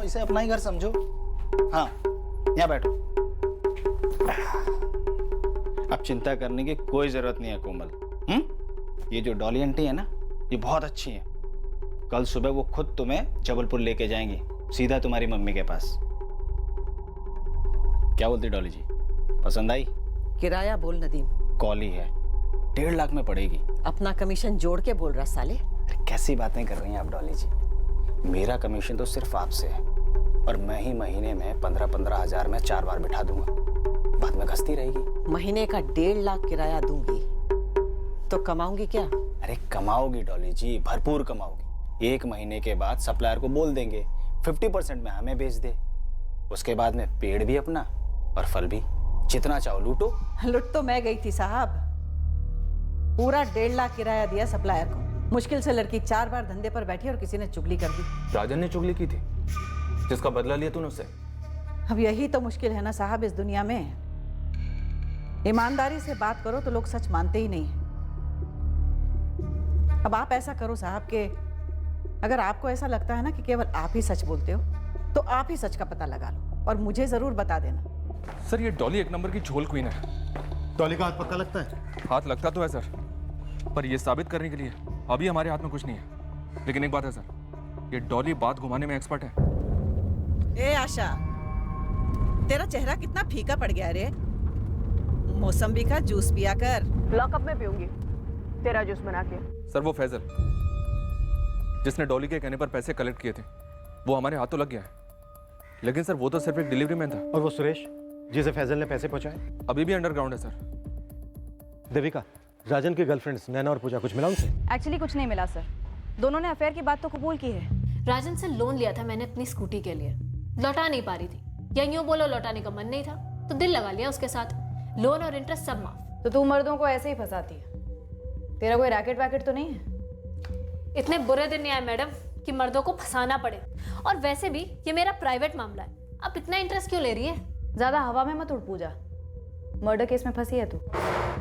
जाओ, इसे अपना ही घर समझो। हाँ, यहाँ बैठो। अब चिंता करने की कोई जरूरत नहीं है कोमल। ये जो डॉली आंटी है ना, ये बहुत अच्छी है। कल सुबह वो खुद तुम्हें जबलपुर लेके जाएंगी, सीधा तुम्हारी मम्मी के पास। क्या बोलती डॉली जी, पसंद आई? किराया बोल नदीम। कॉल ही है, 1.5 लाख में पड़ेगी। अपना कमीशन जोड़ के बोल रहा साले। कैसी बातें कर रही हैं आप डॉली जी? मेरा कमीशन तो सिर्फ आपसे है, और मैं ही महीने में 15-15 हजार में 4 बार बिठा दूंगा, बाद में घसती रहेगी। महीने का 1.5 लाख किराया दूंगी तो कमाऊंगी क्या? अरे कमाओगी डॉली जी, भरपूर कमाओगी। 1 महीने के बाद सप्लायर को बोल देंगे 50% में हमें बेच दे। उसके बाद में पेड़ भी अपना और फल भी, जितना चाहो लूटो। लुट तो मैं गई थी साहब, पूरा 1.5 लाख किराया दिया सप्लायर को। मुश्किल से लड़की 4 बार धंधे पर बैठी और किसी ने चुगली कर दी। राजन ने चुगली की थी, जिसका बदला लिया तूने उससे। अब यही तो मुश्किल है ना साहब इस दुनिया में। ईमानदारी से बात करो तो लोग सच मानते ही नहीं है। अब आप ऐसा करो साहब कि अगर आपको ऐसा लगता है ना कि केवल आप ही सच बोलते हो, तो आप ही सच का पता लगा लो और मुझे जरूर बता देना। सर ये डॉली 1 नंबर की झोल क्वीन है। डॉली का हाथ पक्का लगता है? हाथ लगता तो है सर, पर ये साबित करने के लिए अभी हमारे हाथ में कुछ नहीं है। लेकिन एक बात है सर, ये डॉली बात घुमाने में एक्सपर्ट है। ए आशा, तेरा चेहरा कितना फीका पड़ गया रे। मौसम्बी का जूस पिया कर। लॉकअप में पीऊंगी तेरा जूस बना के। सर वो फैजल, जिसने डॉली के कहने पर पैसे कलेक्ट किए थे, वो हमारे हाथों लग गया है। लेकिन सर वो तो सिर्फ एक डिलीवरी मैन था। और वो सुरेश जिसे फैजल ने पैसे पहुंचाए? अभी भी अंडरग्राउंड है सर। देविका, राजन की गर्लफ्रेंड्स नैना और पूजा, कुछ मिला उनसे? एक्चुअली कुछ नहीं मिला सर, दोनों ने अफेयर की बात तो कबूल की है। राजन से लोन लिया था मैंने अपनी स्कूटी के लिए, लौटा नहीं पा रही थी, या यूं बोलो लौटाने का मन नहीं था, तो दिल लगा लिया उसके साथ। लोन और इंटरेस्ट सब माफ। तो तू मर्दों को ऐसे ही फंसाती है, तेरा कोई रैकेट वैकेट तो नहीं है? इतने बुरे दिन नहीं आए मैडम कि मर्दों को फंसाना पड़े, और वैसे भी ये मेरा प्राइवेट मामला है, अब इतना इंटरेस्ट क्यों ले रही है? ज्यादा हवा में मत उड़ पूजा, मर्डर केस में फंसी है तू।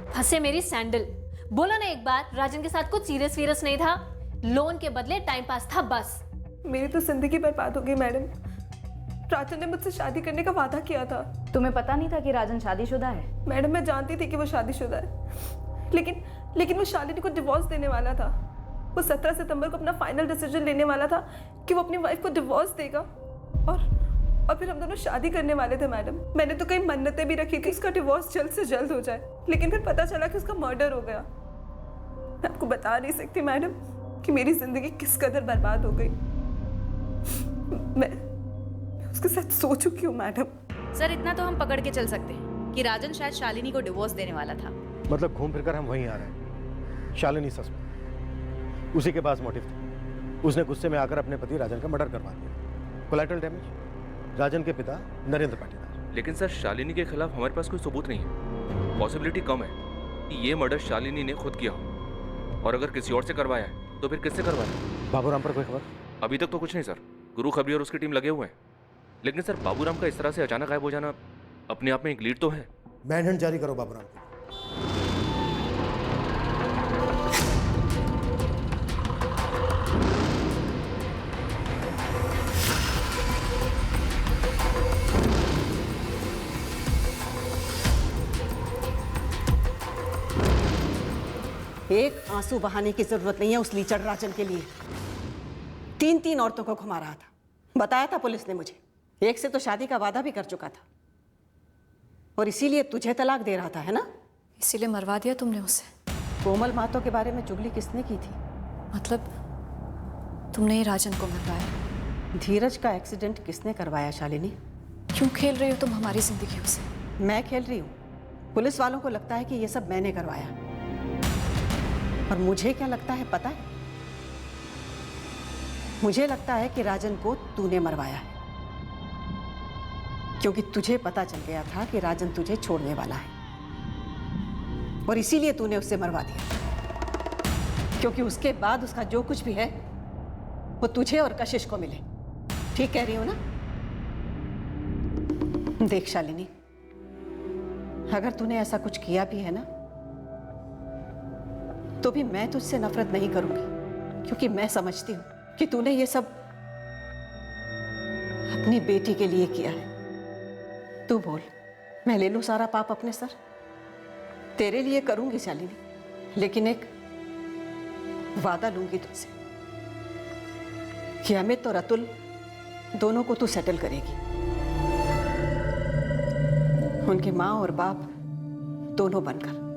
फंसे मेरी सैंडल। बोला ना एक बार, राजन के साथ कुछ सीरियस वीरियस नहीं था, लोन के बदले टाइम पास था बस। मेरी तो जिंदगी बर्बाद हो गई मैडम। राजन ने मुझसे शादी करने का वादा किया था। तुम्हें पता नहीं था कि राजन शादीशुदा है? मैडम मैं जानती थी कि वो शादीशुदा है, लेकिन वो शालिनी को डिवोर्स देने वाला था। वो 17 सितंबर को अपना फाइनल डिसीजन लेने वाला था कि वो अपनी वाइफ को डिवोर्स देगा, और फिर हम दोनों शादी करने वाले थे मैडम। मैंने तो कई मन्नतें भी रखी थी उसका डिवोर्स जल्द से जल्द हो जाए, लेकिन फिर पता चला कि उसका मर्डर हो गया। मैं आपको बता नहीं सकती मैडम कि मेरी जिंदगी किस कदर बर्बाद हो गई। मैं उसके साथ सो चुकी हूँ मैडम। सर इतना तो हम पकड़ के चल सकते हैं कि राजन शायद शालिनी को डिवोर्स देने वाला था। मतलब घूम फिर कर हम वहीं आ रहे हैं। शालिनी सस्पेक्ट, उसी के पास मोटिव था। उसने गुस्से में आकर अपने पति राजन का मर्डर करवा दिया। कोलैटरल डैमेज, राजन के पिता नरेंद्र पाटीदार। लेकिन सर शालिनी के खिलाफ हमारे पास कोई सबूत नहीं है। पॉसिबिलिटी कम है कि ये मर्डर शालिनी ने खुद किया हो, और अगर किसी और से करवाया है तो फिर किससे करवाया? बाबूराम पर कोई खबर? अभी तक तो कुछ नहीं सर, गुरु खबरी और उसकी टीम लगे हुए हैं। लेकिन सर बाबूराम का इस तरह से अचानक गायब हो जाना अपने आप में एक लीड तो है। मैनहंट जारी करो बाबूराम को। एक आंसू बहाने की जरूरत नहीं है उस लीचड़ राजन के लिए। 3 औरतों को घुमा रहा था, बताया था पुलिस ने मुझे। एक से तो शादी का वादा भी कर चुका था, और इसीलिए तुझे तलाक दे रहा था, है ना? इसीलिए मरवा दिया तुमने उसे? कोमल मातो के बारे में चुगली किसने की थी? मतलब तुमने ही राजन को मरवाया? धीरज का एक्सीडेंट किसने करवाया शालिनी? क्यों खेल रही हो तुम हमारी जिंदगियों से? मैं खेल रही हूँ? पुलिस वालों को लगता है कि ये सब मैंने करवाया, और मुझे क्या लगता है पता है? मुझे लगता है कि राजन को तूने मरवाया है, क्योंकि तुझे पता चल गया था कि राजन तुझे छोड़ने वाला है, और इसीलिए तूने उससे मरवा दिया, क्योंकि उसके बाद उसका जो कुछ भी है वो तुझे और कशिश को मिले। ठीक कह रही हूं ना? देख शालिनी, अगर तूने ऐसा कुछ किया भी है ना, तो भी मैं तुझसे नफरत नहीं करूंगी, क्योंकि मैं समझती हूं कि तूने ये सब अपनी बेटी के लिए किया है। तू बोल, मैं ले लूं सारा पाप अपने सर? तेरे लिए करूंगी शालिनी, लेकिन एक वादा लूंगी तुझसे कि अमित और अतुल दोनों को तू सेटल करेगी। उनकी माँ और बाप दोनों बनकर।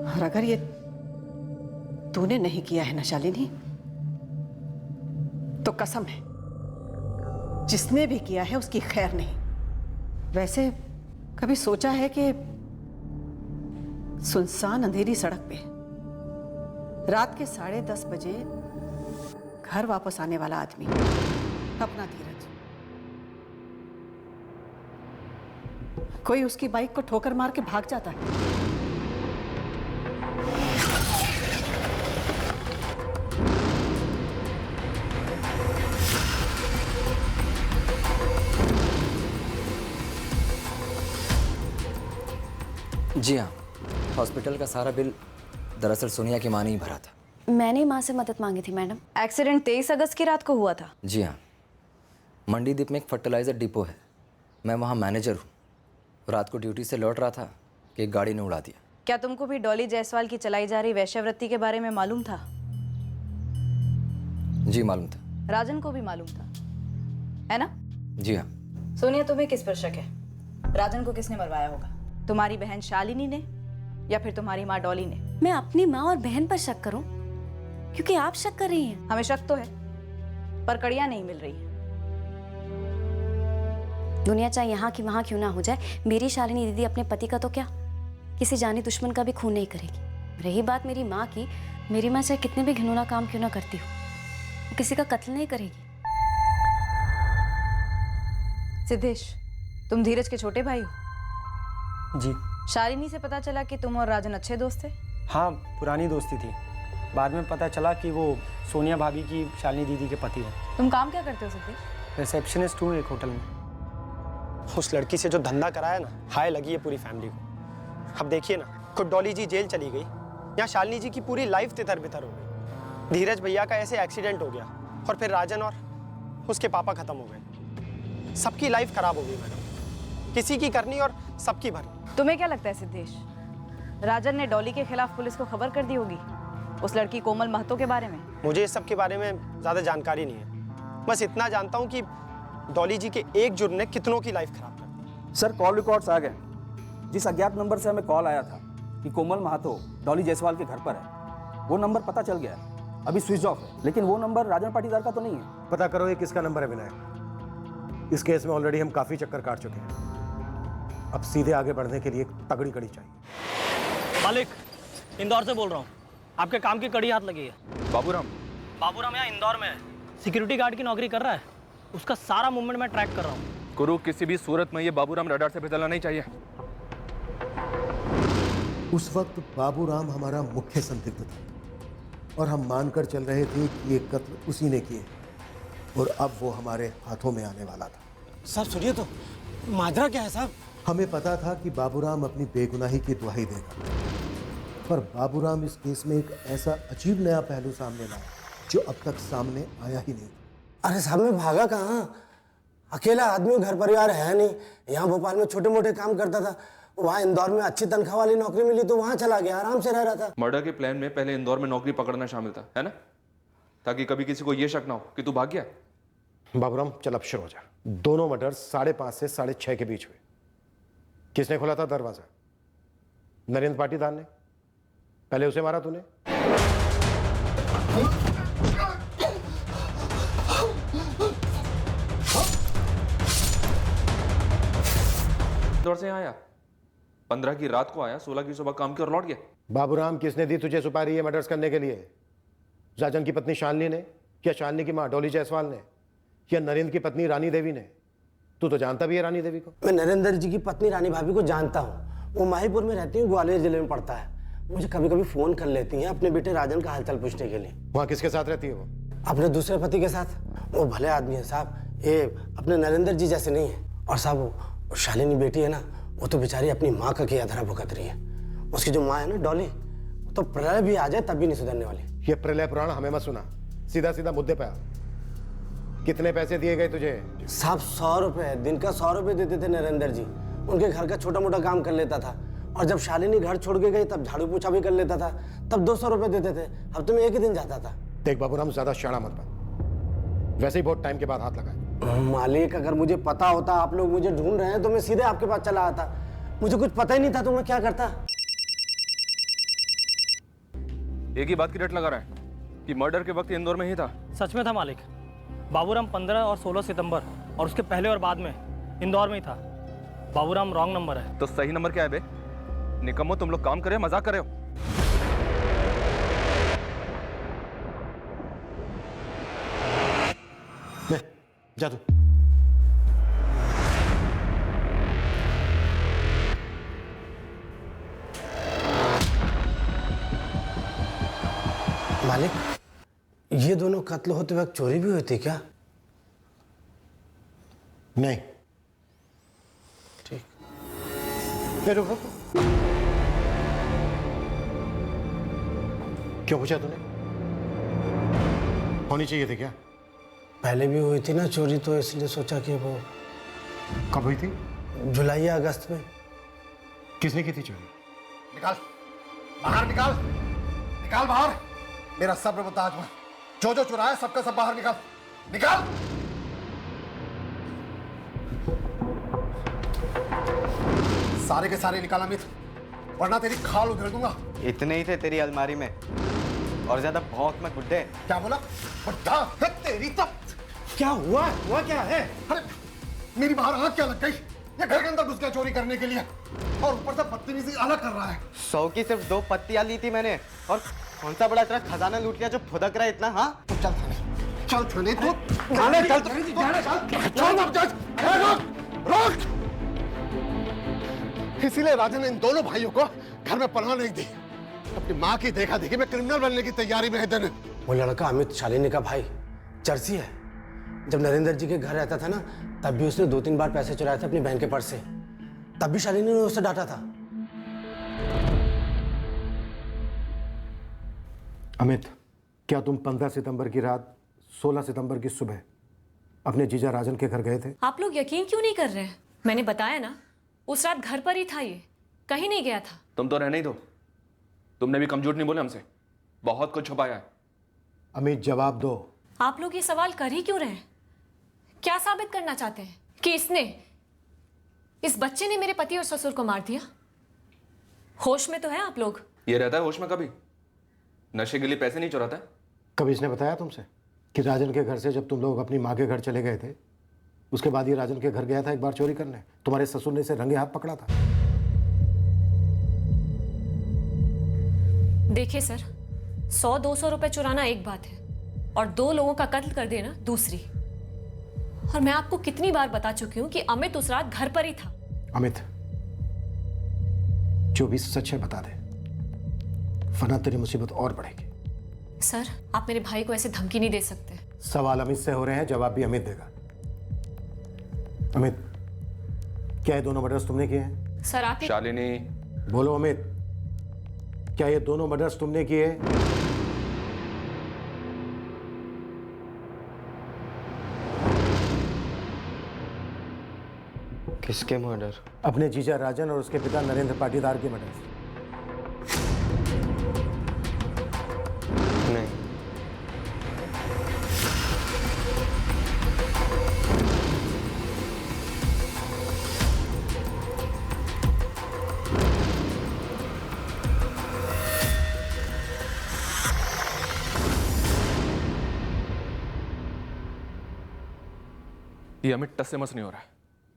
और अगर ये तूने नहीं किया है ना शालिनी, तो कसम है जिसने भी किया है उसकी खैर नहीं। वैसे कभी सोचा है कि सुनसान अंधेरी सड़क पे रात के 10:30 बजे घर वापस आने वाला आदमी, अपना धीरज, कोई उसकी बाइक को ठोकर मार के भाग जाता है। जी हाँ, हॉस्पिटल का सारा बिल दरअसल सोनिया की माँ ने ही भरा था। मैंने माँ से मदद मांगी थी मैडम। एक्सीडेंट 23 अगस्त की रात को हुआ था। जी हाँ, मंडीदीप में एक फर्टिलाइज़र डिपो है, मैं वहाँ मैनेजर हूँ। रात को ड्यूटी से लौट रहा था कि एक गाड़ी ने उड़ा दिया। क्या तुमको भी डॉली जायसवाल की चलाई जा रही वैश्यावृत्ति के बारे में मालूम था? जी मालूम था। राजन को भी मालूम था, है ना? जी हाँ। सोनिया, तुम्हें किस पर शक है? राजन को किसने मरवाया होगा? तुम्हारी बहन शालिनी ने या फिर तुम्हारी माँ डॉली ने? मैं अपनी माँ और बहन पर शक करूं क्योंकि आप शक कर रही हैं। हमें शक तो है, पर कड़ियाँ नहीं मिल रही हैं। दुनिया चाहे यहाँ की वहाँ क्यों ना हो जाए, मेरी शालिनी दीदी अपने पति का तो क्या, किसी जानी दुश्मन का भी खून नहीं करेगी। रही बात मेरी माँ की, मेरी माँ चाहे कितने भी घिनौना काम क्यों ना करती हो, वो किसी का कत्ल नहीं करेगी। सिद्धेश, तुम धीरज के छोटे भाई हो? जी। शालिनी से पता चला कि तुम और राजन अच्छे दोस्त थे? हाँ, पुरानी दोस्ती थी। बाद में पता चला कि वो सोनिया भाभी की शालिनी दीदी के पति हैं। तुम काम क्या करते हो सिद्धेश? रिसेप्शनिस्ट हूँ एक होटल में। उस लड़की से जो धंधा कराया ना, हाय लगी है पूरी फैमिली को। अब देखिए ना, खुद डॉली जी जेल चली गई, यहाँ शालिनी जी की पूरी लाइफ तितर बितर हो गई। धीरज भैया का ऐसे एक्सीडेंट हो गया और फिर राजन और उसके पापा खत्म हो गए। सबकी लाइफ खराब हो गई मैडम, किसी की करनी और सबकी भरनी। तुम्हें क्या लगता है सिद्धेश, राजन ने डॉली के खिलाफ पुलिस को खबर कर दी होगी उस लड़की कोमल महतो के बारे में? मुझे इस सब के बारे में ज़्यादा जानकारी नहीं है, बस इतना जानता हूँ कि डॉली जी के एक जुर्म ने कितनों की लाइफ खराब कर दी। सर, कॉल रिकॉर्ड्स आ गए। जिस अज्ञात नंबर से हमें कॉल आया था कि कोमल महतो डॉली जायसवाल के घर पर है, वो नंबर पता चल गया है। अभी स्विच ऑफ है, लेकिन वो नंबर राजन पाटीदार का तो नहीं है। पता करो ये किसका नंबर है विनायक। इस केस में ऑलरेडी हम काफ़ी चक्कर काट चुके हैं, अब सीधे आगे बढ़ने के लिए एक तगड़ी कड़ी चाहिए। मालिक, इंदौर से बोल रहा हूँ, आपके काम की कड़ी हाथ लगी है। बाबूराम? बाबूराम यहाँ इंदौर में है, सिक्योरिटी गार्ड की नौकरी कर रहा है। उसका सारा मूवमेंट मैं ट्रैक कर रहा हूँ। गुरु, किसी भी सूरत में ये बाबूराम रडार से बदलना नहीं चाहिए। उस वक्त बाबूराम हमारा मुख्य संदिग्ध था और हम मानकर चल रहे थे कि ये कत्ल उसी ने किए, और अब वो हमारे हाथों में आने वाला था। साहब सुनिए तो, माजरा क्या है साहब? हमें पता था कि बाबूराम अपनी बेगुनाही की दुहाई देगा, पर बाबूराम इस केस में एक ऐसा अजीब नया पहलू सामने लाया जो अब तक सामने आया ही नहीं। अरे साहब, मैं भागा कहाँ? अकेला आदमी, घर परिवार है नहीं। यहाँ भोपाल में छोटे मोटे काम करता था, वहाँ इंदौर में अच्छी तनख्वाह वाली नौकरी मिली तो वहाँ चला गया, आराम से रह रहा था। मर्डर के प्लान में पहले इंदौर में नौकरी पकड़ना शामिल था, है ना? ताकि कभी किसी को ये शक ना हो कि तू भाग गया। बाबूराम, चल अब शुरू हो जा। दोनों मर्डर 5:30 से 6:30 के बीच हुए। किसने खोला था दरवाजा? नरेंद्र पाटीदार ने। पहले उसे मारा तूने? इंदौर से आया, 15 की रात को आया, 16 की सुबह काम की और लौट गया। बाबूराम, किसने दी तुझे सुपारी ये मर्डर्स करने के लिए? राजन की पत्नी शालिनी ने, या शालिनी की माँ डॉली जायसवाल ने, या नरेंद्र की पत्नी रानी देवी ने? तू तो जानता भी है रानी देवी को। मैं नरेंद्र जी की पत्नी रानी भाभी को जानता हूँ, वो माहीपुर में रहती है, ग्वालियर जिले में पड़ता है। मुझे कभी कभी फोन कर लेती हैं अपने बेटे राजन का हालचाल पूछने के लिए। वहाँ किसके साथ रहती है वो? अपने दूसरे पति के साथ। वो भले आदमी है साहब, ये अपने नरेंद्र जी जैसे नहीं है। और साहब, वो शालिनी बेटी है ना, वो तो बेचारी अपनी माँ का किया धरा भुगत रही है। उसकी जो माँ है ना डॉली, तो प्रलय भी आ जाए तब भी नहीं सुधरने वाली। ये प्रलय पुराण हमें मत सुना, सीधा सीधा मुद्दे पे आ। कितने पैसे दिए गए तुझे? साहब 100 रुपए, दिन का 100 रुपए देते थे नरेंद्र जी। उनके घर का छोटा मोटा काम कर लेता था, और जब शालिनी घर छोड़ के गई तब झाड़ू पोछा भी कर लेता था, तब 200 रुपए देते थे। हफ्ते में एक ही दिन जाता था। देख बाबूराम, ज्यादा शाना मत बन, वैसे ही बहुत टाइम के बाद हाथ लगाए। मालिक, अगर मुझे पता होता आप लोग मुझे ढूंढ रहे हैं तो मैं सीधे आपके पास चला आता। मुझे कुछ पता ही नहीं था तो मैं क्या करता। एक ही बात की रट लगा रहा है कि मर्डर के वक्त इंदौर में ही था। सच में था मालिक। बाबूराम 15 और 16 सितंबर और उसके पहले और बाद में इंदौर में ही था। बाबूराम रॉन्ग नंबर है। तो सही नंबर क्या है बे? निकम्मो, तुम लोग काम करे मजाक कर रहे हो? जा तू। मालिक, ये दोनों कत्ल होते वक्त चोरी भी हुई थी क्या? नहीं। ठीक। रुको। क्यों पूछा तूने? होनी चाहिए थी क्या? पहले भी हुई थी ना चोरी, तो इसलिए सोचा कि वो। कब हुई थी? जुलाई या अगस्त में। किसने की थी चोरी? निकाल बाहर, निकाल निकाल बाहर। मेरा सब्र बता आज, जो जो चुराया सबका सब बाहर निकाल, निकाल। सारे के सारे निकाल अमित, वरना तेरी खाल उधेड़ दूंगा। इतने ही थे तेरी अलमारी में, और ज्यादा भौंक मत बुड्ढे। क्या बोला? बुड्ढा है तेरी तब। क्या हुआ? हुआ क्या है? अरे मेरी बाहर आंख क्या लग गई? ये घर के अंदर घुस गया चोरी करने के लिए, और ऊपर से बदतमीजी अलग कर रहा है। 100 की सिर्फ 2 पत्तियां ली थी मैंने, और कौन सा बड़ा तेरा खजाना लूट लिया जो फुदक रहा है इतना? हाँ तो चल थाने, चल थाने तू। थाने चल, रोक। इसीलिए राजन ने इन दोनों भाइयों को घर में पनाह नहीं दी। अपनी माँ की देखा देखी में क्रिमिनल बनने की तैयारी में है दिन। वो लड़का अमित शालिनी का भाई चर्सी है। जब नरेंद्र जी के घर रहता था ना, तब भी उसने 2-3 बार पैसे चुराए थे अपनी बहन के पर्स से। तब भी शालिनी ने उसे डांटा था। अमित, क्या तुम 15 सितंबर की रात 16 सितंबर की सुबह अपने जीजा राजन के घर गए थे? आप लोग यकीन क्यों नहीं कर रहे हैं? मैंने बताया ना, उस रात घर पर ही था, ये कहीं नहीं गया था। तुम तो रहने ही दो, तुमने भी कम झूठ नहीं बोले हमसे, बहुत कुछ छुपाया है। अमित, जवाब दो। आप लोग ये सवाल कर ही क्यों रहे हैं? क्या साबित करना चाहते हैं कि इस बच्चे ने मेरे पति और ससुर को मार दिया? होश में तो है आप लोग? ये रहता है होश में कभी? नशे के लिए पैसे नहीं चुराता है? कभी इसने बताया तुमसे कि राजन के घर से जब तुम लोग अपनी माँ के घर चले गए थे, उसके बाद ये राजन के घर गया था एक बार चोरी करने? तुम्हारे ससुर ने इसे रंगे हाथ पकड़ा था। देखिए सर, 100-200 रुपए चुराना एक बात है, और 2 लोगों का कत्ल कर देना दूसरी। और मैं आपको कितनी बार बता चुकी हूं कि अमित उस रात घर पर ही था। अमित, जो भी सच है बता दे, वरना तेरी मुसीबत और बढ़ेगी। सर, आप मेरे भाई को ऐसे धमकी नहीं दे सकते। सवाल अमित से हो रहे हैं, जवाब भी अमित देगा। अमित, क्या ये दोनों मर्डर्स तुमने किए हैं? सर आप शालिनी, बोलो अमित, क्या ये दोनों मर्डर्स तुमने किए? किसके मर्डर? अपने जीजा राजन और उसके पिता नरेंद्र पाटीदार के मर्डर्स। नहीं। ये अमित टस से मस नहीं हो रहा है।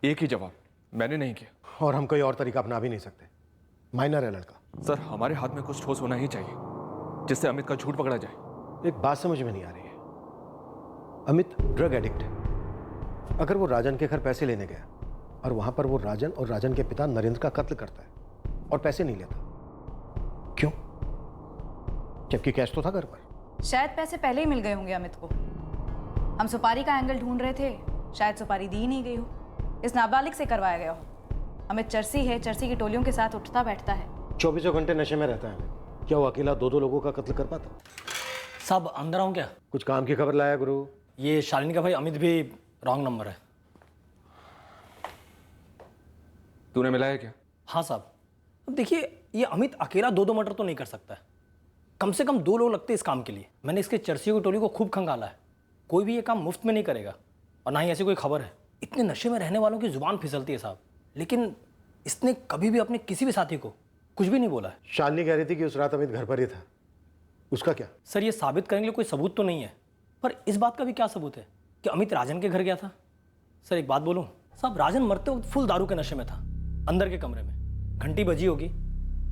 एक ही जवाब, मैंने नहीं किया। और हम कोई और तरीका अपना भी नहीं सकते, माइनर है लड़का। सर, हमारे हाथ में कुछ ठोस होना ही चाहिए जिससे अमित का झूठ पकड़ा जाए। एक बात समझ में नहीं आ रही है, अमित ड्रग एडिक्ट है। अगर वो राजन के घर पैसे लेने गया और वहां पर वो राजन और राजन के पिता नरेंद्र का कत्ल करता है और पैसे नहीं लेता, क्यों? जबकि कैश तो था घर पर। शायद पैसे पहले ही मिल गए होंगे अमित को। हम सुपारी का एंगल ढूंढ रहे थे, शायद सुपारी दी ही नहीं गई हो, इस नाबालिग से करवाया गया हो। अमित चर्सी है, चर्सी की टोलियों के साथ उठता बैठता है, 24 घंटे नशे में रहता है। क्या वो अकेला 2-2 लोगों का कत्ल कर पाता? सब अंदर आऊं क्या? कुछ काम की खबर लाया गुरु? ये शालिनी का भाई अमित भी रॉन्ग नंबर है। तूने मिलाया क्या? हाँ साहब। अब देखिए, ये अमित अकेला 2 मर्डर तो नहीं कर सकता है। कम से कम 2 लोग लगते हैं इस काम के लिए। मैंने इसके चर्सियों की टोली को खूब खंगाला है। कोई भी ये काम मुफ्त में नहीं करेगा, और ना ही ऐसी कोई खबर है। इतने नशे में रहने वालों की जुबान फिसलती है साहब, लेकिन इसने कभी भी अपने किसी भी साथी को कुछ भी नहीं बोला है। शालिनी कह रही थी कि उस रात अमित घर पर ही था, उसका क्या? सर, ये साबित करने के लिए कोई सबूत तो नहीं है, पर इस बात का भी क्या सबूत है कि अमित राजन के घर गया था? सर एक बात बोलूं साहब, राजन मरते वक्त फुल दारू के नशे में था, अंदर के कमरे में। घंटी बजी होगी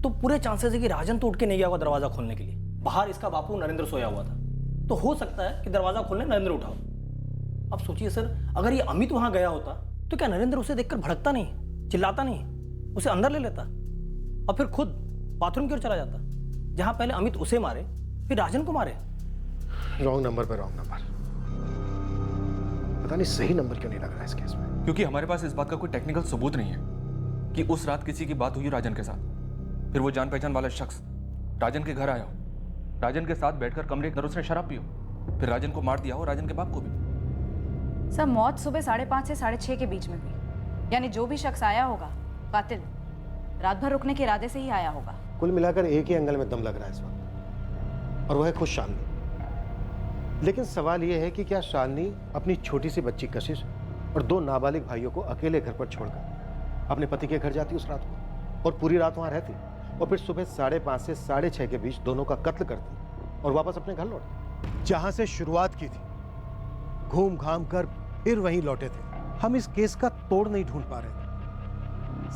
तो पूरे चांसेस है कि राजन तो उठ के नहीं गया होगा दरवाजा खोलने के लिए। बाहर इसका बापू नरेंद्र सोया हुआ था, तो हो सकता है कि दरवाजा खोलने नरेंद्र उठा हो। अब सोचिए सर, अगर ये अमित वहां गया होता तो क्या नरेंद्र उसे देखकर भड़कता नहीं, चिल्लाता नहीं, उसे अंदर ले लेता और फिर खुद बाथरूम की ओर चला जाता, जहां पहले अमित उसे मारे फिर राजन को मारे? रॉन्ग नंबर पर रॉन्ग नंबर। पता नहीं सही नंबर क्यों नहीं लग रहा है इस केस में। क्योंकि हमारे पास इस बात का कोई टेक्निकल सबूत नहीं है कि उस रात किसी की बात हुई राजन के साथ, फिर वो जान पहचान वाला शख्स राजन के घर आया हो, राजन के साथ बैठकर कमरे के अंदर उसने शराब पी हो, फिर राजन को मार दिया हो, राजन के बाप को भी। सर मौत सुबह 5:30 से 6:30 के बीच में हुई, यानी जो भी शख्स आया होगा कातिल रात भर रुकने के इरादे से ही आया होगा। कुल मिलाकर एक ही एंगल में दम लग रहा है इस वक्त, और वह है खुद शालिनी। लेकिन सवाल यह है कि क्या शालिनी अपनी छोटी सी बच्ची कशिश और 2 नाबालिग भाइयों को अकेले घर पर छोड़कर अपने पति के घर जाती उस रात को, और पूरी रात वहां रहती, और फिर सुबह 5:30 से 6:30 के बीच दोनों का कत्ल करती और वापस अपने घर लौटती? जहां से शुरुआत की थी, घूम घाम कर फिर वहीं लौटे थे। हम इस केस का तोड़ नहीं ढूंढ पा रहे थे,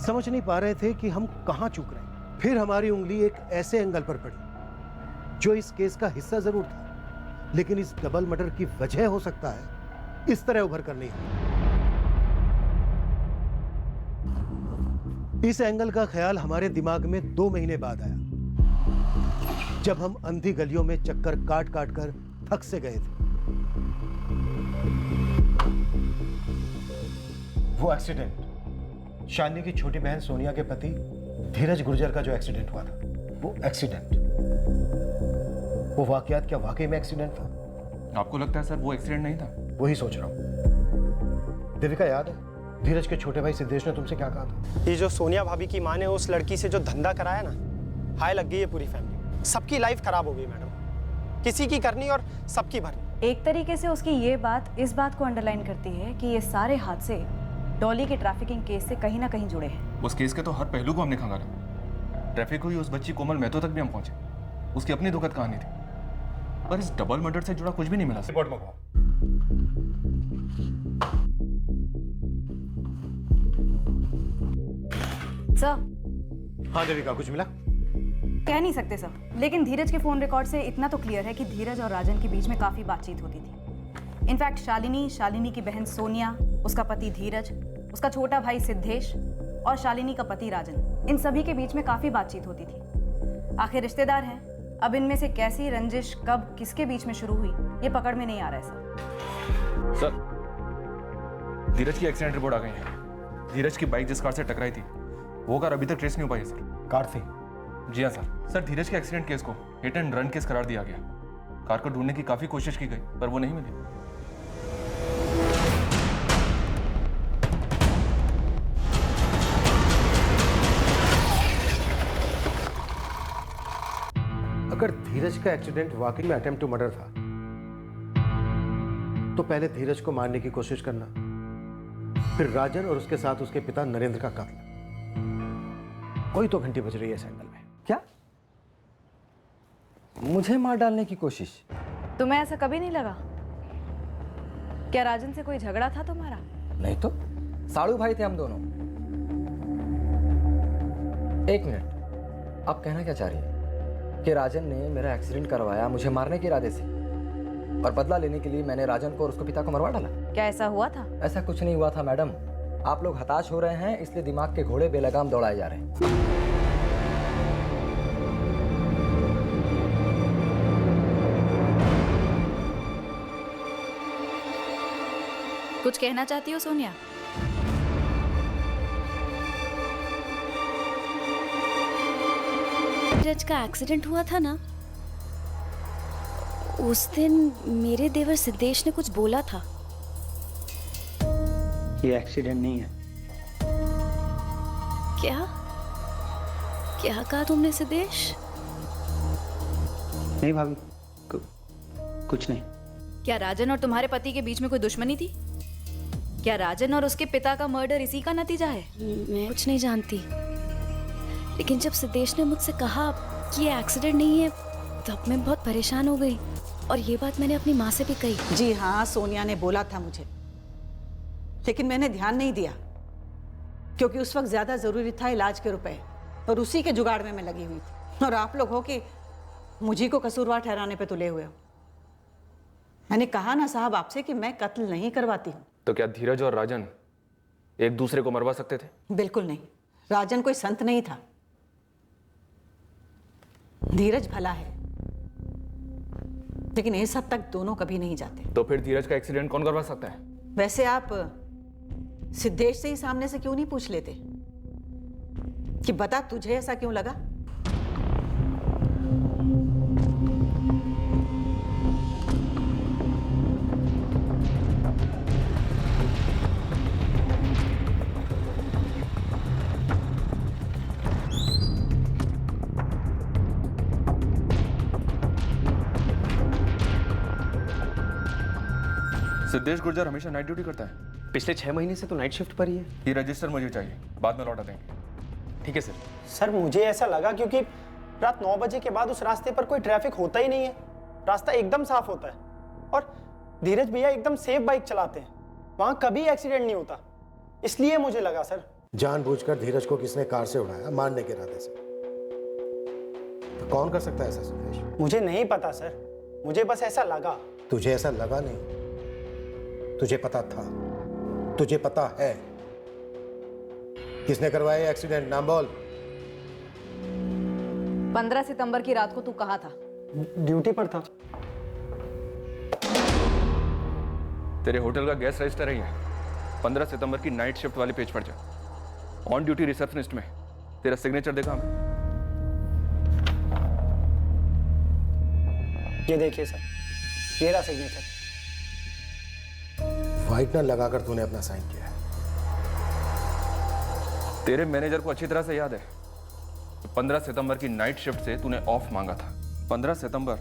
समझ नहीं पा रहे थे कि हम कहां चूक रहे हैं। फिर हमारी उंगली एक ऐसे एंगल पर पड़ी जो इस केस का हिस्सा जरूर था, लेकिन इस डबल मर्डर की वजह हो सकता है इस तरह उभर कर नहीं आई। इस एंगल का ख्याल हमारे दिमाग में 2 महीने बाद आया, जब हम अंधी गलियों में चक्कर काट काट कर थक से गए थे। वो एक्सीडेंट, शालिनी की छोटी बहन सोनिया के पति धीरज गुर्जर का जो एक्सीडेंट हुआ था, वो एक्सीडेंट, वो वाकयात क्या वाकई में एक्सीडेंट था? आपको लगता है सर वो एक्सीडेंट नहीं था? वही सोच रहा हूं। देविका, याद है धीरज के छोटे भाई सिद्धेश ने तुमसे क्या कहा था? ये जो सोनिया भाभी की माँ ने उस लड़की से जो धंधा कराया ना, हाय लग गई है पूरी फैमिली। सबकी लाइफ खराब हो गई मैडम, किसी की करनी और सबकी भरनी। एक तरीके से उसकी ये बात इस बात को अंडरलाइन करती है कि ये सारे हादसे डॉली के ट्रैफिकिंग केस से कहीं ना कहीं जुड़े हैं। उस केस के तो हर पहलू को हमने खंगाला। ट्रैफिक हुई उस बच्ची कोमल महतो तक भी हम पहुंचे, उसकी अपनी दुखद कहानी थी, पर इस डबल मर्डर से जुड़ा कुछ भी नहीं मिला। रिपोर्ट मंगवाओ। सर। हाँ देविका, कुछ मिला? कह नहीं सकते सर, लेकिन धीरज के फोन रिकॉर्ड से इतना तो क्लियर है कि धीरज और राजन के बीच में काफी बातचीत होती थी। इनफैक्ट शालिनी, शालिनी की बहन सोनिया, उसका पति धीरज, उसका छोटा भाई सिद्धेश और शालिनी का पति राजन, इन सभी के बीच में काफी बातचीत होती थी। आखिर रिश्तेदार हैं, अब इनमें से कैसी रंजिश कब किसके बीच में शुरू हुई ये पकड़ में नहीं आ रहा है सर। धीरज की एक्सीडेंट रिपोर्ट आ गई है। धीरज की बाइक जिस कार से टकराई थी वो कार अभी तक ट्रेस नहीं हो पाई है सर। कार थी? जी हाँ सर। सर धीरज के एक्सीडेंट केस को हिट एंड रन केस करार दिया गया। कार को ढूंढने की काफी कोशिश की गई पर वो नहीं मिली। अगर धीरज का एक्सीडेंट वाकई में अटेम्प्ट टू मर्डर था, तो पहले धीरज को मारने की कोशिश करना, फिर राजन और उसके साथ उसके पिता नरेंद्र का कत्ल। कोई तो घंटी बज रही है इस एंगल में। क्या मुझे मार डालने की कोशिश? तुम्हें ऐसा कभी नहीं लगा? क्या राजन से कोई झगड़ा था तुम्हारा? नहीं तो, साड़ू भाई थे हम दोनों। एक मिनट, आप कहना क्या चाह रही हैं? कि राजन ने मेरा एक्सीडेंट करवाया मुझे मारने के इरादे से, और बदला लेने के लिए मैंने राजन को और उसके पिता को मरवा डाला? क्या ऐसा हुआ था? ऐसा कुछ नहीं हुआ था मैडम। आप लोग हताश हो रहे हैं, इसलिए दिमाग के घोड़े बेलगाम दौड़ाए जा रहे हैं। कुछ कहना चाहती हो सोनिया? धीरज का एक्सीडेंट हुआ था ना, उस दिन मेरे देवर सिद्धेश ने कुछ बोला था। ये एक्सीडेंट नहीं है। क्या क्या कहा तुमने सिद्धेश? नहीं भाभी, कुछ नहीं। क्या राजन और तुम्हारे पति के बीच में कोई दुश्मनी थी? क्या राजन और उसके पिता का मर्डर इसी का नतीजा है? मैं कुछ नहीं जानती, लेकिन जब सिद्धेश ने मुझसे कहा कि ये एक्सीडेंट नहीं है तब मैं बहुत परेशान हो गई, और ये बात मैंने अपनी माँ से भी कही। जी हाँ, सोनिया ने बोला था मुझे, लेकिन मैंने ध्यान नहीं दिया क्योंकि उस वक्त ज्यादा जरूरी था इलाज के रुपए, और उसी के जुगाड़ में मैं लगी हुई थी। और आप लोग हो कि मुझे को कसूरवार ठहराने पे तुले हुए हो। मैंने कहा ना साहब आपसे कि मैं कत्ल नहीं करवाती हूँ। तो क्या धीरज और राजन एक दूसरे को मरवा सकते थे? बिल्कुल नहीं। राजन कोई संत नहीं था। धीरज भला है, लेकिन इस हद तक दोनों कभी नहीं जाते। तो फिर धीरज का एक्सीडेंट कौन करवा सकता है? वैसे आप सिद्धेश से ही सामने से क्यों नहीं पूछ लेते कि बता तुझे ऐसा क्यों लगा? सिद्धेश गुर्जर हमेशा नाइट ड्यूटी करता है। पिछले 6 महीने से तो नाइट शिफ्ट पर ही है। ये रजिस्टर मुझे चाहिए, बाद में लौटा देंगे। ठीक है सर। सर मुझे ऐसा लगा क्योंकि रात 9 बजे के बाद उस रास्ते पर कोई ट्रैफिक होता ही नहीं है, रास्ता एकदम साफ होता है, और धीरज भैया एकदम सेफ बाइक चलाते हैं, वहां कभी एक्सीडेंट नहीं होता, इसलिए मुझे लगा सर। जानबूझकर धीरज को किसने कार से उड़ाया, मारने के इरादे से? तो कौन कर सकता है ऐसा सिद्धेश? मुझे नहीं पता सर, मुझे बस ऐसा लगा। तुझे ऐसा लगा नहीं, तुझे पता था, तुझे पता है किसने करवाया एक्सीडेंट। नाम बोल। 15 सितंबर की रात को तू कहाँ था? ड्यूटी पर था। तेरे होटल का गैस रजिस्टर है, 15 सितंबर की नाइट शिफ्ट वाले पेज पर जा, ऑन ड्यूटी रिसेप्शनिस्ट में तेरा सिग्नेचर देखा हमें? ये देखिए सर, ये रहा सिग्नेचर। व्हाइटनर लगाकर तूने अपना साइन किया है। तेरे मैनेजर को अच्छी तरह से याद है, 15 सितंबर की नाइट शिफ्ट से तूने ऑफ मांगा था। 15 सितंबर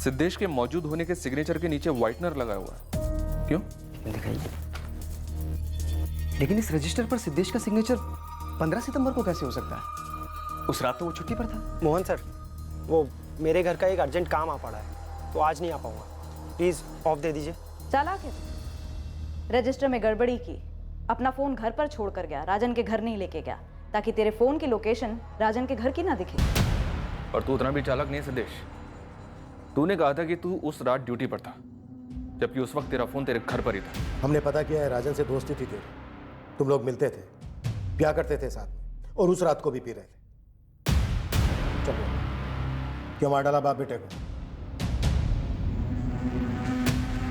सिद्धेश के मौजूद होने के सिग्नेचर के नीचे व्हाइटनर लगा हुआ है, क्यों? दिखाइए। लेकिन इस रजिस्टर पर सिद्धेश का सिग्नेचर 15 सितंबर को कैसे हो सकता है? उस रात तो वो छुट्टी पर था। मोहन सर, वो मेरे घर का एक अर्जेंट काम आ पड़ा है, तो आज नहीं आ पाऊंगा, प्लीज ऑफ दे दीजिए। चालाक है, रजिस्टर में गड़बड़ी की, अपना फोन घर पर छोड़कर गया, राजन के घर नहीं लेके गया, ताकि तेरे फोन की लोकेशन राजन के घर की ना दिखे। और तू उतना भी चालाक नहीं है सिद्धेश। तूने कहा था कि तू उस रात ड्यूटी पर था, जबकि उस वक्त तेरा फोन तेरे घर पर ही था। हमने पता किया है राजन से दोस्ती थी तेरी, तुम लोग मिलते थे, प्यार करते थे साथ में, और उस रात को भी पी रहे थे। चलो, क्यों मार डाला बाप बेटे को?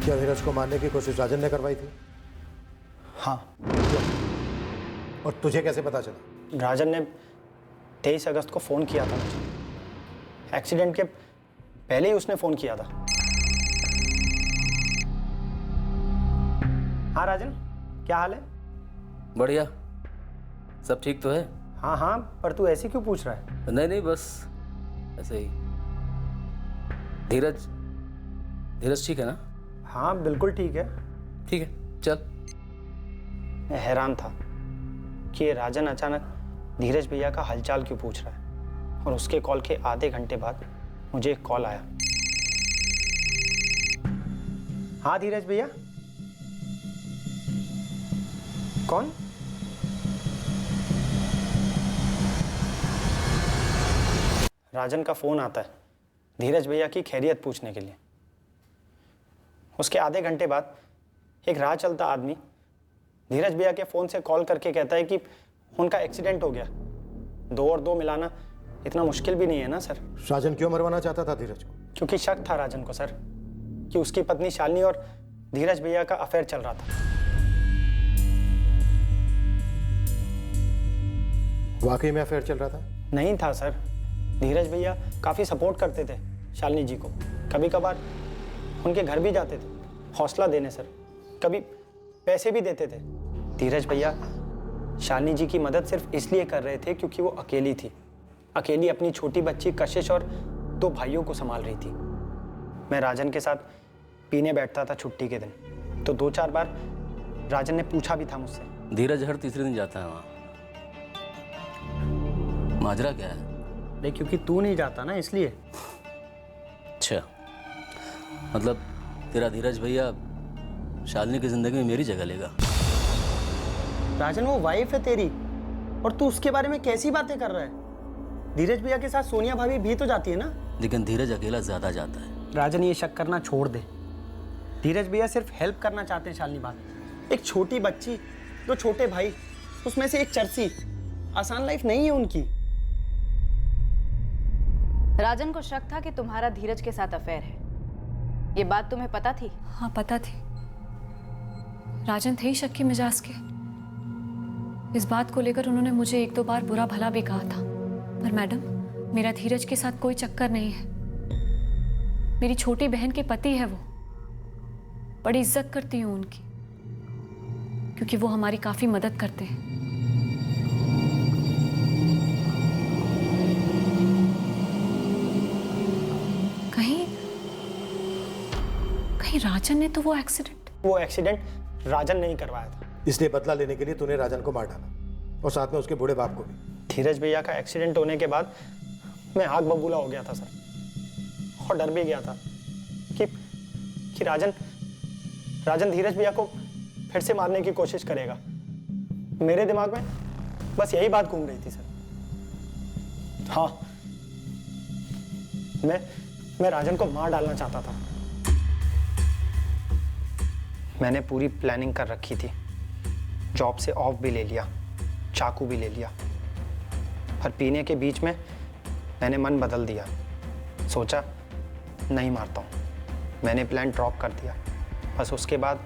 क्या धीरज को मारने की कोशिश राजन ने करवाई थी? हाँ। और तुझे कैसे पता चला? राजन ने 23 अगस्त को फोन किया था मुझे, एक्सीडेंट के पहले ही उसने फोन किया था। हाँ राजन, क्या हाल है? बढ़िया, सब ठीक तो है? हाँ हाँ, पर तू ऐसे क्यों पूछ रहा है? नहीं, बस ऐसे ही। धीरज ठीक है ना? हाँ बिल्कुल ठीक है। ठीक है, चल। मैं हैरान था कि ये राजन अचानक धीरज भैया का हालचाल क्यों पूछ रहा है, और उसके कॉल के आधे घंटे बाद मुझे एक कॉल आया। हाँ धीरज भैया। कौन? राजन का फोन आता है धीरज भैया की खैरियत पूछने के लिए। उसके आधे घंटे बाद एक राह चलता आदमी धीरज भैया के फोन से कॉल करके कहता है कि उनका एक्सीडेंट हो गया। 2 और 2 मिलाना इतना मुश्किल भी नहीं है ना सर। राजन क्यों मरवाना चाहता था धीरज को? क्योंकि शक था राजन को सर कि उसकी पत्नी शालिनी और धीरज भैया का अफेयर चल रहा था। वाकई में अफेयर चल रहा था? नहीं था सर, धीरज भैया काफी सपोर्ट करते थे शालिनी जी को, कभी कभार उनके घर भी जाते थे हौसला देने सर, कभी पैसे भी देते थे। धीरज भैया शालिनी जी की मदद सिर्फ इसलिए कर रहे थे क्योंकि वो अकेली थी, अकेली अपनी छोटी बच्ची कशिश और 2 भाइयों को संभाल रही थी। मैं राजन के साथ पीने बैठता था छुट्टी के दिन, तो 2-4 बार राजन ने पूछा भी था मुझसे। धीरज हर तीसरे दिन जाता है वहाँ। माजरा क्या है? नहीं, क्योंकि तू नहीं जाता ना इसलिए। अच्छा, मतलब तेरा धीरज भैया शालिनी की जिंदगी में मेरी जगह लेगा? राजन वो वाइफ है तेरी और तू उसके बारे में कैसी बातें कर रहा है? धीरज भैया के साथ सोनिया भाभी भी तो जाती है ना। लेकिन धीरज अकेला ज्यादा जाता है। राजन ये शक करना छोड़ दे। धीरज भैया सिर्फ हेल्प करना चाहते हैं शालिनी बात। एक छोटी बच्ची, 2 छोटे भाई, उसमें से एक चर्सी, आसान लाइफ नहीं है उनकी। राजन को शक था कि तुम्हारा धीरज के साथ अफेयर है, ये बात तुम्हें पता थी? हाँ पता थी। राजन थे ही शक की मिजाज के। इस बात को लेकर उन्होंने मुझे 1-2 बार बुरा भला भी कहा था, पर मैडम मेरा धीरज के साथ कोई चक्कर नहीं है। मेरी छोटी बहन के पति है वो। बड़ी इज्जत करती हूँ उनकी, क्योंकि वो हमारी काफी मदद करते हैं। कहीं राजन ने तो वो एक्सीडेंट राजन ने ही करवाया था। इसलिए बदला लेने के लिए तूने राजन को मार डाला और साथ में उसके बूढ़े बाप को भी। धीरज भैया का एक्सीडेंट होने के बाद मैं आग बबूला हो गया था सर, और डर भी गया था कि राजन धीरज भैया को फिर से मारने की कोशिश करेगा। मेरे दिमाग में बस यही बात घूम रही थी सर। हाँ, मैं राजन को मार डालना चाहता था। मैंने पूरी प्लानिंग कर रखी थी, जॉब से ऑफ भी ले लिया, चाकू भी ले लिया, पर पीने के बीच में मैंने मन बदल दिया। सोचा नहीं मारता हूँ, मैंने प्लान ड्रॉप कर दिया। बस उसके बाद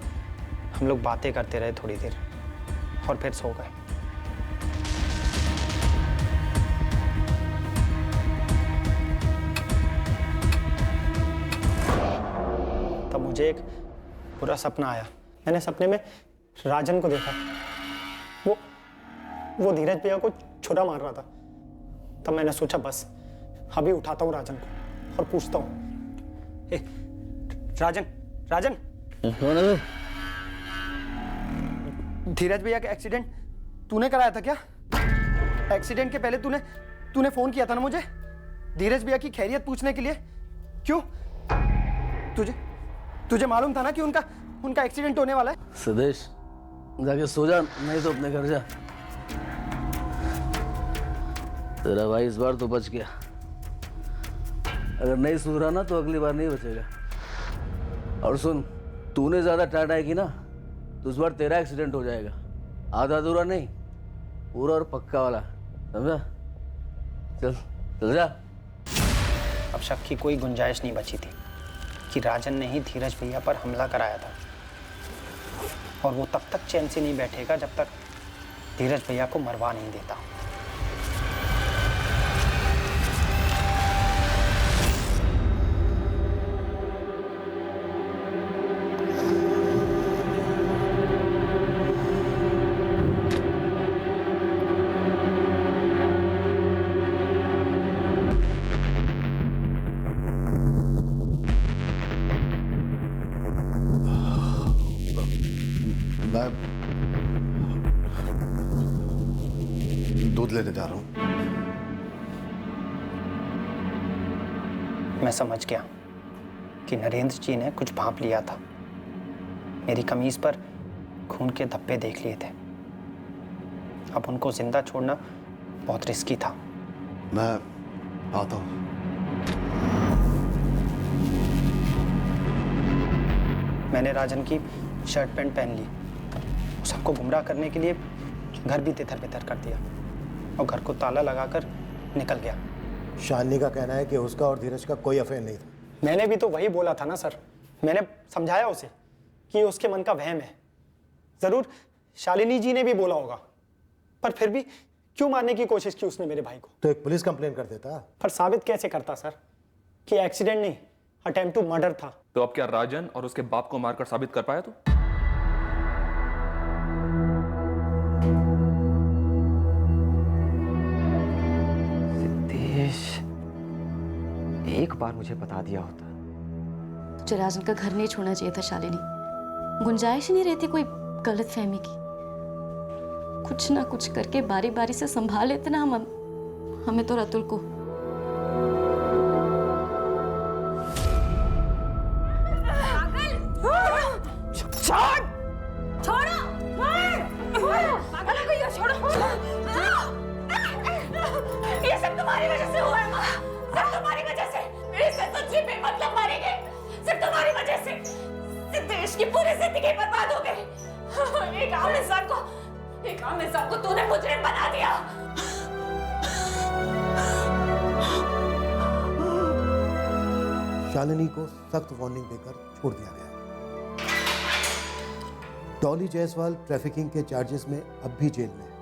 हम लोग बातें करते रहे थोड़ी देर और फिर सो गए। तब मुझे एक पूरा सपना आया। मैंने सपने में राजन को देखा, वो धीरज भैया को छुरा मार रहा था। तब मैंने सोचा बस अभी उठाता हूँ राजन को और पूछता हूँ, राजन धीरज भैया का एक्सीडेंट तूने कराया था क्या? एक्सीडेंट के पहले तूने फोन किया था ना मुझे धीरज भैया की खैरियत पूछने के लिए। क्यों? तुझे मालूम था ना कि उनका एक्सीडेंट होने वाला है। सदेश जाके सो जा, नहीं तो अपने घर जा। तेरा भाई इस बार तो बच गया, अगर नहीं सुधरा ना तो अगली बार नहीं बचेगा। और सुन, तूने ज्यादा टाइट आएगी ना तो इस बार तेरा एक्सीडेंट हो जाएगा। आधा अधूरा नहीं, पूरा और पक्का वाला, समझा? चल जा। अब शक की कोई गुंजाइश नहीं बची थी कि राजन ने ही धीरज भैया पर हमला कराया था, और वो तब तक चैन से नहीं बैठेगा जब तक धीरज भैया को मरवा नहीं देता। दूध लेने जा रहा हूं। मैं समझ गया कि नरेंद्र जी ने कुछ भांप लिया था। मेरी कमीज पर खून के धब्बे देख लिए थे। अब उनको जिंदा छोड़ना बहुत रिस्की था। मैं आता हूं। मैंने राजन की शर्ट पैंट पहन ली, सबको गुमराह करने के लिए घर भी तितर बितर कर दिया और घर को ताला लगाकर निकल गया। शालिनी का कहना है कि उसका और धीरज का कोई अफेयर नहीं था। मैंने भी तो वही बोला था ना सर। मैंने समझाया उसे कि उसके मन का वहम है। जरूर शालिनी जी ने भी बोला होगा, पर फिर भी क्यों मारने की कोशिश की उसने मेरे भाई को? तो एक पुलिस कंप्लेन कर देता। पर साबित कैसे करता सर कि एक्सीडेंट नहीं, अटेम्प्ट टू मर्डर था। तो अब क्या राजन और उसके बाप को मारकर साबित कर पाया तू? सिद्धेश, एक बार मुझे बता दिया होता। तुझे राजन का घर नहीं छोड़ना चाहिए था शालिनी। गुंजाइश ही नहीं रहती कोई गलत फहमी की। कुछ ना कुछ करके बारी बारी से संभाल लेते ना हमें तो रतुल को। ये सब तुम्हारी वजह से हुआ है माँ, सब तुम्हारी वजह से। मेरे से तो जी पे मतलब मारे गए, सिर्फ तुम्हारी वजह से। सिद्धेश की पूरी जिंदगी बर्बाद हो गई। एक आम इंसान को तूने मुजरिम बना दिया। शालिनी को सख्त वार्निंग देकर छोड़ दिया गया। डॉली जायसवाल ट्रैफिकिंग के चार्जेस में अब भी जेल में है।